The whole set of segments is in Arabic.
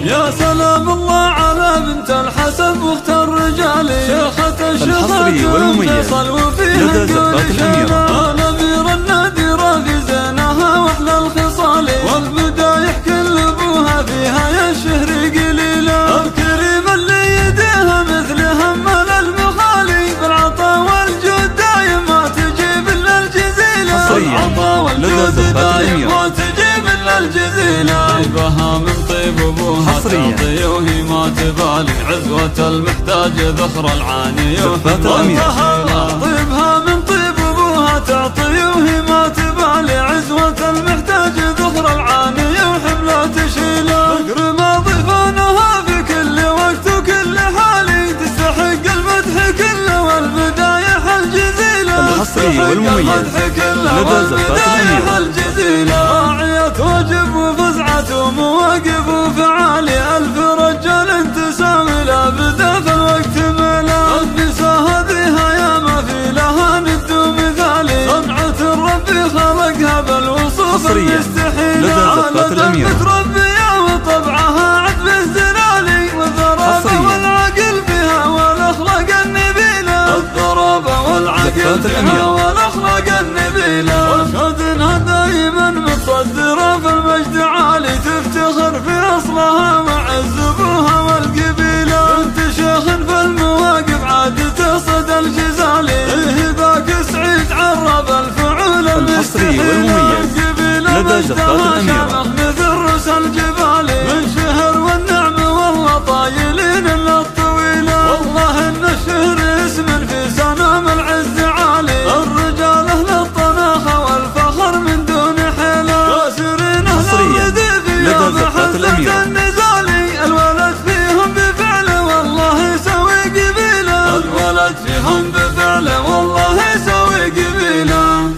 يا سلام الله على بنت الحسن واخت الرجال، شيخة الشيخات والفيصل وفيها كل شيء، الأميرة النادرة في زينها واحلى الخصال، والبدايح كل ابوها فيها يا الشهر قليلة، الكريمة اللي يديها مثل همل المخالي، بالعطا والجود دايم ما تجيب الا الجزيلة، بالعطا والجود دايم ما تجيب الا الجزيلة، طيبها من طيب ابوها تعطي وهي ما تبالي، عزوة المحتاج ذخر العاني وحبها، طيبها من طيب ابوها تعطي وهي ما تبالي، عزوة المحتاج ذخر العاني وحبلة تشيله، فقر ما ضيفانها في كل وقت وكل حالي، تستحق المدح كله والبدايح الجزيلة، الحصري والمميز لدى زفات الجزيلة، راعية واجب وفزعة ومواقف وفعالي، ألف رجال تساوي لا بدا في الوقت ملا، النساء هذيها يا ما في لها ند ومثالي، صنعة ربي خلقها بالوصوف المستحيلة، على متربية وطبعها عذب الزلالي، والضرابة والعقل فيها والأخلاق النبيلة، الضرابة والعقل فيها والأخلاق النبيلة، وشهدنا دايما متصدرة في المجد عالي، تفتخر في أصلها وعز أبوها والقبيلة، بنت شيخ في المواقف عاد تصد الجزالي، إيه ذاك سعيد عرب الفعول الحصري والمميز لدى زفات الأميرة، مثل رؤوس الجبال من شهر والنعم والله طايلين إلا الطويلة، والله إن الشهر اسم في سنام العز عالي، الرجال أهل الطناخة والفخر من دون حيلة، كاسرين أهل الرديف يوم حزة النزالي، الولد فيهم بفعله والله يسوي قبيلة، الولد فيهم بفعله والله يسوي قبيلة.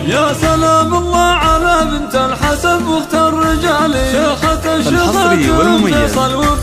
يا سلام الله على بنت الحسن واخت الرجال، شيخة الشيخات والفيصل وفيها